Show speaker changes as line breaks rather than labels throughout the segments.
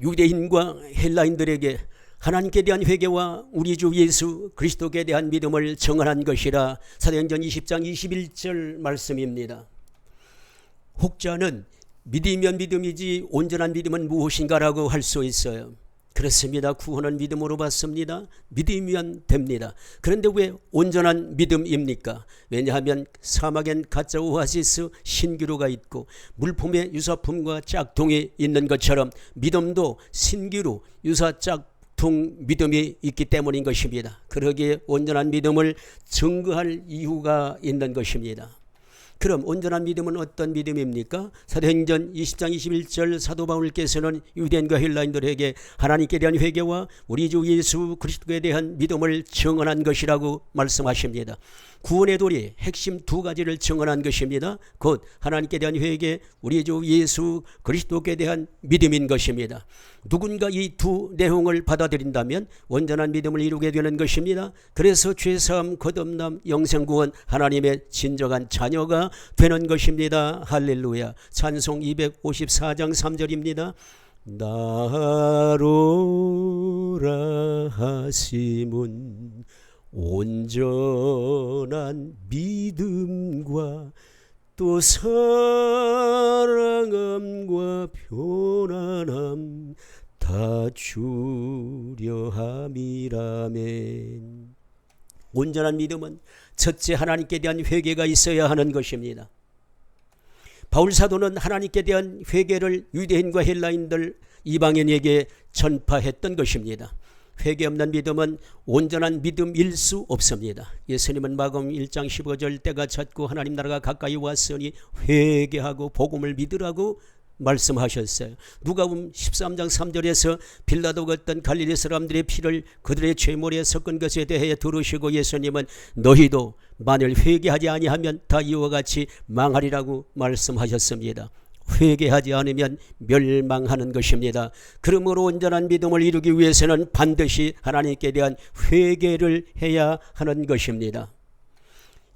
유대인과 헬라인들에게 하나님께 대한 회개와 우리 주 예수 그리스도께 대한 믿음을 정언한 것이라 사도행전 20장 21절 말씀입니다. 혹자는 믿으면 믿음이지 온전한 믿음은 무엇인가라고 할 수 있어요. 그렇습니다. 구원은 믿음으로 받습니다. 믿으면 됩니다. 그런데 왜 온전한 믿음입니까? 왜냐하면 사막엔 가짜 오아시스 신기루가 있고 물품에 유사품과 짝퉁이 있는 것처럼 믿음도 신기루, 유사 짝퉁 믿음이 있기 때문인 것입니다. 그러기에 온전한 믿음을 증거할 이유가 있는 것입니다. 그럼 온전한 믿음은 어떤 믿음입니까? 사도행전 20장 21절 사도 바울께서는 유대인과 헬라인들에게 하나님께 대한 회개와 우리 주 예수 그리스도에 대한 믿음을 증언한 것이라고 말씀하십니다. 구원의 도리 핵심 두 가지를 증언한 것입니다. 곧 하나님께 대한 회개, 우리 주 예수 그리스도께 대한 믿음인 것입니다. 누군가 이 두 내용을 받아들인다면 온전한 믿음을 이루게 되는 것입니다. 그래서 죄사함, 거듭남, 영생구원, 하나님의 진정한 자녀가 되는 것입니다. 할렐루야. 찬송 254장 3절입니다. 나로라 하심은 온전한 믿음과 또 사랑함과 편안함 다 주려 함이라멘. 온전한 믿음은 첫째 하나님께 대한 회개가 있어야 하는 것입니다. 바울 사도는 하나님께 대한 회개를 유대인과 헬라인들 이방인에게 전파했던 것입니다. 회개 없는 믿음은 온전한 믿음일 수 없습니다. 예수님은 마가복음 1장 15절 때가 찼고 하나님 나라가 가까이 왔으니 회개하고 복음을 믿으라고 말씀하셨어요. 누가복음 13장 3절에서 빌라도가 어떤 갈릴리 사람들의 피를 그들의 죄물에 섞은 것에 대해 들으시고 예수님은 너희도 만일 회개하지 아니하면 다 이와 같이 망하리라고 말씀하셨습니다. 회개하지 않으면 멸망하는 것입니다. 그러므로 온전한 믿음을 이루기 위해서는 반드시 하나님께 대한 회개를 해야 하는 것입니다.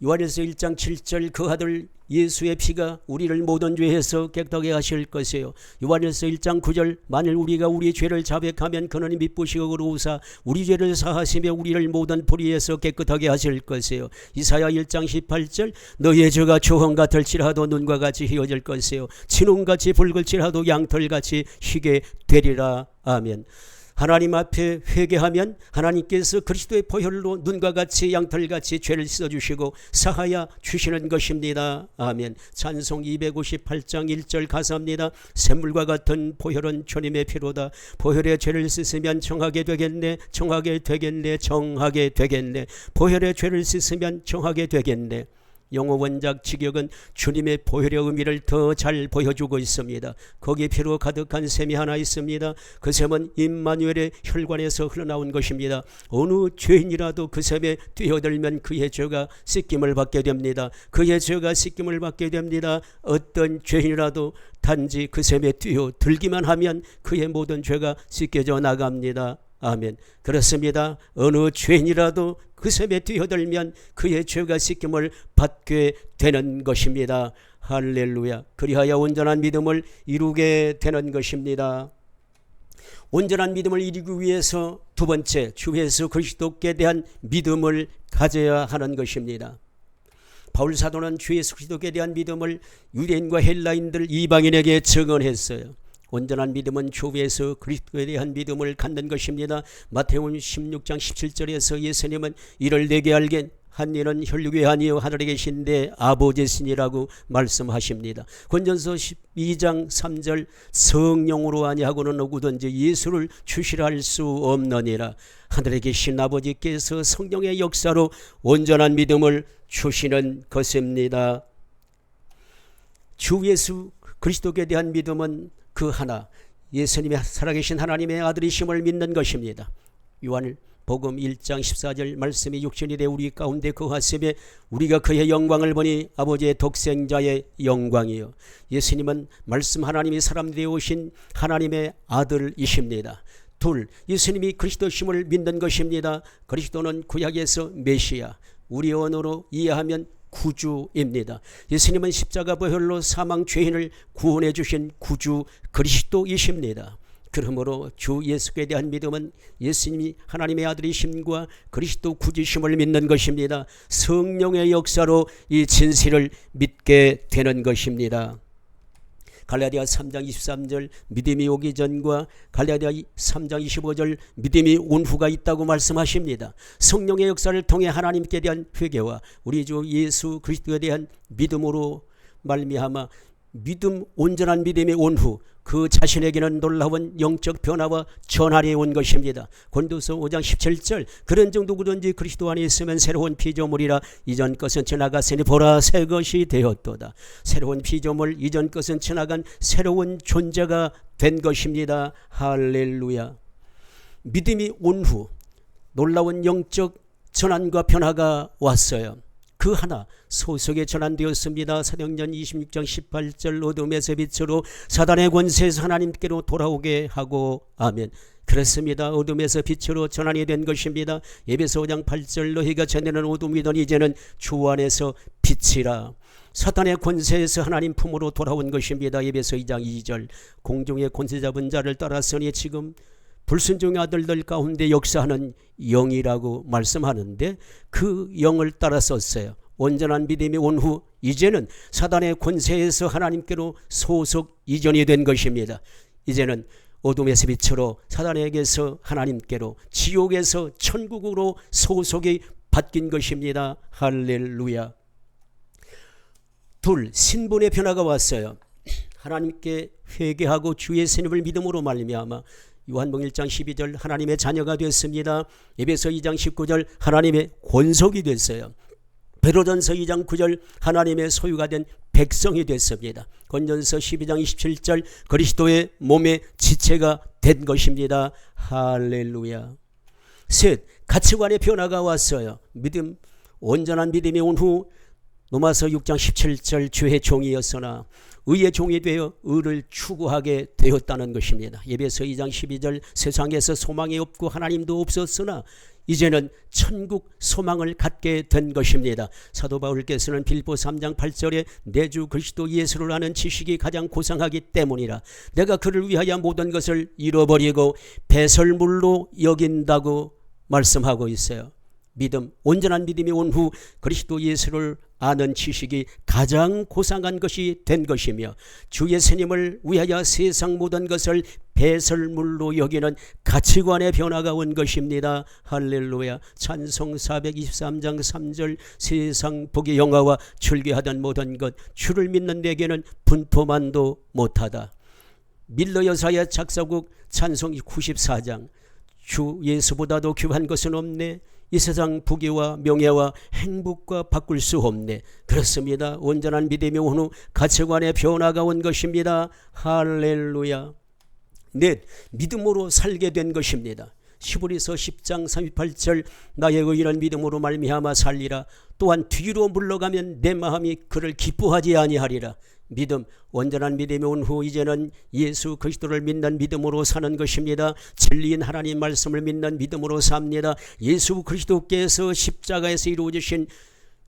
요한일서 1장 7절 그 아들 예수의 피가 우리를 모든 죄에서 깨끗하게 하실 것이에요. 요한일서 1장 9절 만일 우리가 우리 죄를 자백하면 그는 미쁘시고 의로우사 우리 죄를 사하시며 우리를 모든 불의에서 깨끗하게 하실 것이에요. 이사야 1장 18절 너의 죄가 주홍 같을지라도 눈과 같이 희어질 것이에요. 진홍같이 붉을지라도 양털같이 희게 되리라. 아멘. 하나님 앞에 회개하면 하나님께서 그리스도의 보혈로 눈과 같이 양털같이 죄를 씻어주시고 사하여 주시는 것입니다. 아멘. 찬송 258장 1절 가사입니다. 샘물과 같은 보혈은 주님의 피로다. 보혈의 죄를 씻으면 정하게 되겠네. 정하게 되겠네. 정하게 되겠네. 보혈의 죄를 씻으면 정하게 되겠네. 영어 원작 직역은 주님의 보혈의 의미를 더 잘 보여주고 있습니다. 거기 피로 가득한 샘이 하나 있습니다. 그 샘은 임마누엘의 혈관에서 흘러나온 것입니다. 어느 죄인이라도 그 샘에 뛰어들면 그의 죄가 씻김을 받게 됩니다. 그의 죄가 씻김을 받게 됩니다. 어떤 죄인이라도 단지 그 샘에 뛰어들기만 하면 그의 모든 죄가 씻겨져 나갑니다. 아멘. 그렇습니다. 어느 죄인이라도 그 샘에 뛰어들면 그의 죄가 씻김을 받게 되는 것입니다. 할렐루야. 그리하여 온전한 믿음을 이루게 되는 것입니다. 온전한 믿음을 이루기 위해서 두 번째 주 예수 그리스도께 대한 믿음을 가져야 하는 것입니다. 바울 사도는 주 예수 그리스도께 대한 믿음을 유대인과 헬라인들 이방인에게 증언했어요. 온전한 믿음은 주 예수 그리스도에 대한 믿음을 갖는 것입니다. 마태복음 16장 17절에서 예수님은 이를 내게 알게 한 이는 혈육이 아니요 하늘에 계신데 아버지시니라고 말씀하십니다. 권전서 12장 3절 성령으로 아니하고는 누구든지 예수를 주시라 할 수 없느니라. 하늘에 계신 아버지께서 성령의 역사로 온전한 믿음을 주시는 것입니다. 주 예수 그리스도에 대한 믿음은 그 하나, 예수님의 살아계신 하나님의 아들이심을 믿는 것입니다. 요한복음 1장 14절 말씀이 육신이 되어 우리 가운데 거하심에 우리가 그의 영광을 보니 아버지의 독생자의 영광이요. 예수님은 말씀 하나님이 사람 되어 오신 하나님의 아들이십니다. 둘, 예수님이 그리스도심을 믿는 것입니다. 그리스도는 구약에서 메시아, 우리 언어로 이해하면 구주입니다. 예수님은 십자가 보혈로 사망 죄인을 구원해 주신 구주 그리스도이십니다. 그러므로 주 예수께 대한 믿음은 예수님이 하나님의 아들이심과 그리스도 구주심을 믿는 것입니다. 성령의 역사로 이 진실을 믿게 되는 것입니다. 갈라디아 3장 23절 믿음이 오기 전과 갈라디아 3장 25절 믿음이 온 후가 있다고 말씀하십니다. 성령의 역사를 통해 하나님께 대한 회개와 우리 주 예수 그리스도에 대한 믿음으로 말미암아 믿음, 온전한 믿음이 온 후 그 자신에게는 놀라운 영적 변화와 전환이 온 것입니다. 고린도서 5장 17절 그런 정도 누구든지 그리스도 안에 있으면 새로운 피조물이라 이전 것은 지나갔으니 보라 새 것이 되었도다. 새로운 피조물, 이전 것은 지나간 새로운 존재가 된 것입니다. 할렐루야. 믿음이 온 후 놀라운 영적 전환과 변화가 왔어요. 그 하나 소속에 전환되었습니다. 사도행전 26장 18절 어둠에서 빛으로 사단의 권세에서 하나님께로 돌아오게 하고 아멘. 그렇습니다. 어둠에서 빛으로 전환이 된 것입니다. 에베소 5장 8절 너희가 전에는 어둠이던 이제는 주 안에서 빛이라. 사단의 권세에서 하나님 품으로 돌아온 것입니다. 에베소 2장 2절 공중의 권세 잡은 자를 따랐으니 지금 불순종의 아들들 가운데 역사하는 영이라고 말씀하는데 그 영을 따랐었어요. 온전한 믿음이 온 후 이제는 사단의 권세에서 하나님께로 소속 이전이 된 것입니다. 이제는 어둠에서 빛으로 사단에게서 하나님께로 지옥에서 천국으로 소속이 바뀐 것입니다. 할렐루야. 둘, 신분의 변화가 왔어요. 하나님께 회개하고 주 예수님을 믿음으로 말미암아 요한복음 1장 12절 하나님의 자녀가 됐습니다. 에베소 2장 19절 하나님의 권속이 됐어요. 베드로전서 2장 9절 하나님의 소유가 된 백성이 됐습니다. 건전서 12장 27절 그리스도의 몸의 지체가 된 것입니다. 할렐루야. 셋, 가치관의 변화가 왔어요. 믿음, 온전한 믿음이 온 후 로마서 6장 17절 주의 종이었으나 의의 종이 되어 의를 추구하게 되었다는 것입니다. 에베소 2장 12절 세상에서 소망이 없고 하나님도 없었으나 이제는 천국 소망을 갖게 된 것입니다. 사도 바울께서는 빌보 3장 8절에 내 주 그리스도 예수를 아는 지식이 가장 고상하기 때문이라 내가 그를 위하여 모든 것을 잃어버리고 배설물로 여긴다고 말씀하고 있어요. 믿음, 온전한 믿음이 온 후 그리스도 예수를 아는 지식이 가장 고상한 것이 된 것이며 주 예수님을 위하여 세상 모든 것을 배설물로 여기는 가치관의 변화가 온 것입니다. 할렐루야. 찬송 423장 3절 세상 복의 영화와 즐겨하던 모든 것 주를 믿는 내게는 분포만도 못하다. 밀러 여사의 작사곡 찬송 94장 주 예수보다도 귀한 것은 없네. 이 세상 부귀와 명예와 행복과 바꿀 수 없네. 그렇습니다. 온전한 믿음이 온 후 가치관의 변화가 온 것입니다. 할렐루야. 넷, 믿음으로 살게 된 것입니다. 시브리서 10장 38절 나의 의인은 믿음으로 말미암아 살리라. 또한 뒤로 물러가면 내 마음이 그를 기뻐하지 아니하리라. 믿음, 온전한 믿음이 온 후 이제는 예수 그리스도를 믿는 믿음으로 사는 것입니다. 진리인 하나님 말씀을 믿는 믿음으로 삽니다. 예수 그리스도께서 십자가에서 이루어주신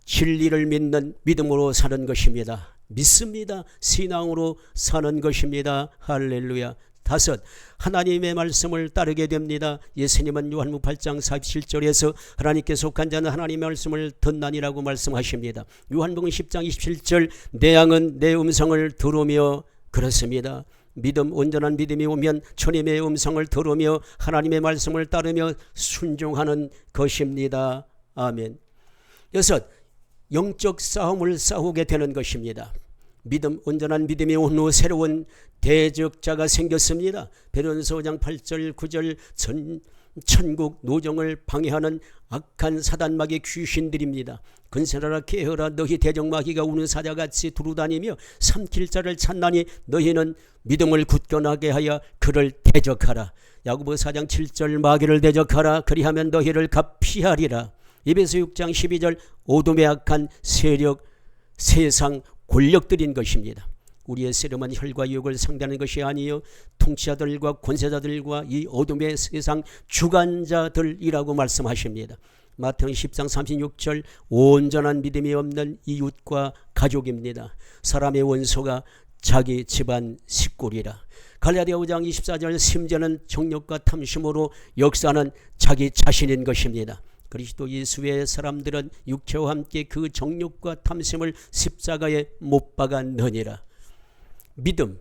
진리를 믿는 믿음으로 사는 것입니다. 믿습니다. 신앙으로 사는 것입니다. 할렐루야. 다섯, 하나님의 말씀을 따르게 됩니다. 예수님은 요한복음 8장 47절에서 하나님께 속한 자는 하나님의 말씀을 듣나니라고 말씀하십니다. 요한복음 10장 27절 내 양은 내 음성을 들으며 그렇습니다. 믿음, 온전한 믿음이 오면 주님의 음성을 들으며 하나님의 말씀을 따르며 순종하는 것입니다. 아멘. 여섯, 영적 싸움을 싸우게 되는 것입니다. 믿음, 온전한 믿음이 온 후 새로운 대적자가 생겼습니다. 베드로전서 5장 8절 9절 천국 노정을 방해하는 악한 사단마귀 귀신들입니다. 근세라라 게으라 너희 대적마귀가 우는 사자같이 두루다니며 삼킬 자를 찾나니 너희는 믿음을 굳건하게 하여 그를 대적하라. 야고보 4장 7절 마귀를 대적하라. 그리하면 너희를 갑피하리라. 에베소 6장 12절 어둠의 악한 세력 세상 권력들인 것입니다. 우리의 세력은 혈과 육을 상대하는 것이 아니요 통치자들과 권세자들과 이 어둠의 세상 주관자들이라고 말씀하십니다. 마태복음 10장 36절 온전한 믿음이 없는 이웃과 가족입니다. 사람의 원소가 자기 집안 식구리라. 갈라디아 5장 24절 심지어는 정욕과 탐심으로 역사하는 자기 자신인 것입니다. 그리스도 예수의 사람들은 육체와 함께 그 정욕과 탐심을 십자가에 못 박았느니라. 믿음,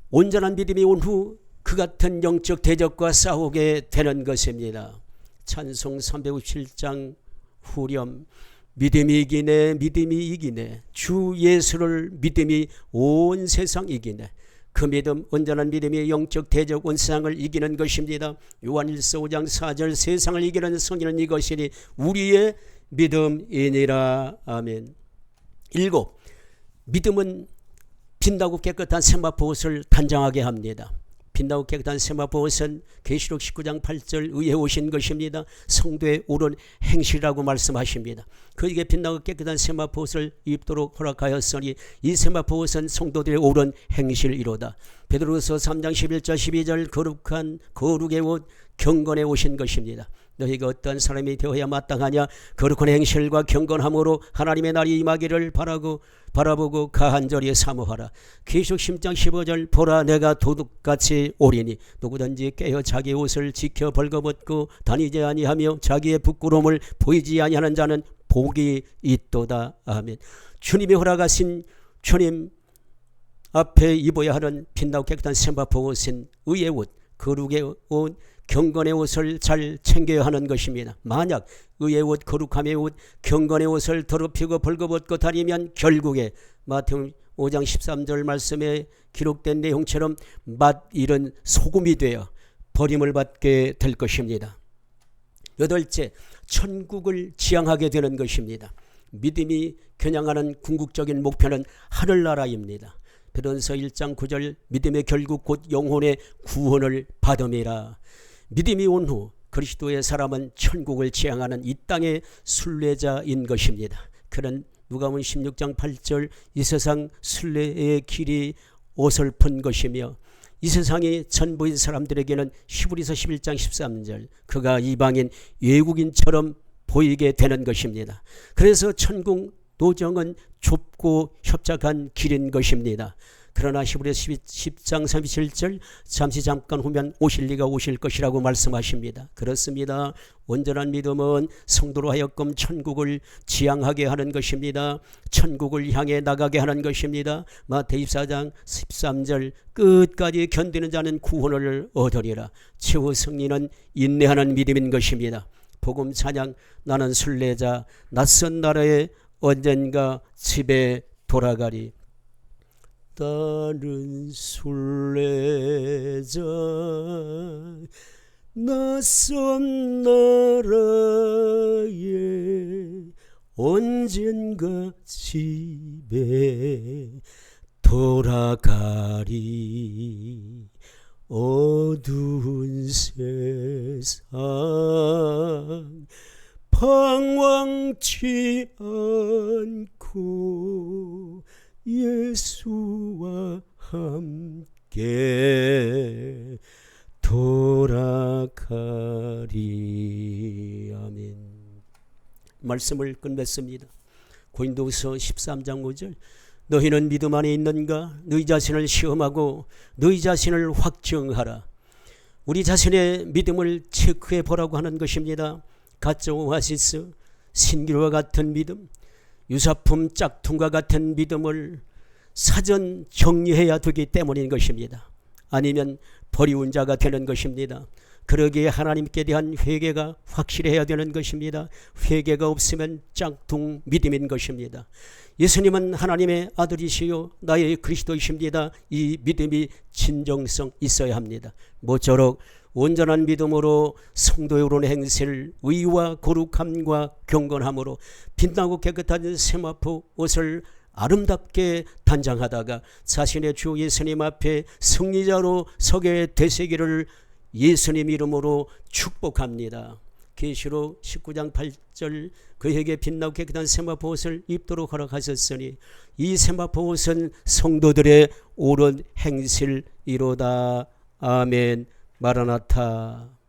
온전한 믿음이 온 후 그 같은 영적 대적과 싸우게 되는 것입니다. 찬송 357장 후렴, 믿음이 이기네 믿음이 이기네 주 예수를 믿음이 온 세상 이기네. 그 믿음, 온전한 믿음이 영적 대적 온 세상을 이기는 것입니다. 요한일서 5장 4절 세상을 이기는 성인은 이것이니 우리의 믿음이니라. 아멘. 7. 믿음은 빛나고 깨끗한 세마포 옷을 단장하게 합니다. 빛나고 깨끗한 세마포 옷은 계시록 19장 8절 의에 오신 것입니다. 성도의 옳은 행실이라고 말씀하십니다. 그에게 빛나고 깨끗한 세마포 옷을 입도록 허락하였으니 이 세마포 옷은 성도들의 옳은 행실이로다. 베드로서 3장 11절 12절 거룩한 거룩의 옷 경건에 오신 것입니다. 너희가 어떤 사람이 되어야 마땅하냐? 거룩한 행실과 경건함으로 하나님의 날이 임하기를 바라보고 가한절에 사모하라. 계시록 10장 15절 보라 내가 도둑같이 오리니 누구든지 깨어 자기 옷을 지켜 벌거벗고 다니지 아니하며 자기의 부끄러움을 보이지 아니하는 자는 복이 있도다. 아멘. 주님이 허락하신 주님 앞에 입어야 하는 빛나고 깨끗한 세마포 옷은 의의 옷, 거룩의 옷, 경건의 옷을 잘 챙겨야 하는 것입니다. 만약 의의 옷, 거룩함의 옷, 경건의 옷을 더럽히고 벌거벗고 다니면 결국에 마태복음 5장 13절 말씀에 기록된 내용처럼 맛 잃은 소금이 되어 버림을 받게 될 것입니다. 8째, 천국을 지향하게 되는 것입니다. 믿음이 겨냥하는 궁극적인 목표는 하늘나라입니다. 베드로전서 1장 9절 믿음의 결국 곧 영혼의 구원을 받음이라. 믿음이 온 후 그리스도의 사람은 천국을 지향하는 이 땅의 순례자인 것입니다. 그는 누가복음 16장 8절 이 세상 순례의 길이 어설픈 것이며 이 세상이 전부인 사람들에게는 히브리서 11장 13절 그가 이방인 외국인처럼 보이게 되는 것입니다. 그래서 천국 노정은 좁고 협착한 길인 것입니다. 그러나 히브리서 10장 37절 잠깐 후면 오실 리가 오실 것이라고 말씀하십니다. 그렇습니다. 온전한 믿음은 성도로 하여금 천국을 지향하게 하는 것입니다. 천국을 향해 나가게 하는 것입니다. 마태복음 24장 13절 끝까지 견디는 자는 구원을 얻으리라. 최후 승리는 인내하는 믿음인 것입니다. 복음 찬양 나는 순례자 낯선 나라에 언젠가 집에 돌아가리. 나는 순례자 낯선 나라에 언젠가 집에 돌아가리. 어두운 세상 방황치 않고 예수와 함께 돌아가리. 아멘. 말씀을 끝맺습니다. 고린도후서 13장 5절 너희는 믿음 안에 있는가? 너희 자신을 시험하고 너희 자신을 확증하라. 우리 자신의 믿음을 체크해 보라고 하는 것입니다. 가짜 오아시스, 신기루와 같은 믿음, 유사품 짝퉁과 같은 믿음을 사전 정리해야 되기 때문인 것입니다. 아니면 버리운 자가 되는 것입니다. 그러기에 하나님께 대한 회개가 확실해야 되는 것입니다. 회개가 없으면 짝퉁 믿음인 것입니다. 예수님은 하나님의 아들이시요 나의 그리스도이십니다. 이 믿음이 진정성 있어야 합니다. 모쪼록 온전한 믿음으로 성도의 옳은 행실, 의와 거룩함과 경건함으로 빛나고 깨끗한 세마포 옷을 아름답게 단장하다가 자신의 주 예수님 앞에 승리자로 서게 되시기를 예수님 이름으로 축복합니다. 계시록 19장 8절 그에게 빛나고 깨끗한 세마포 옷을 입도록 허락하셨으니 이 세마포 옷은 성도들의 옳은 행실이로다. 아멘. 마라나타.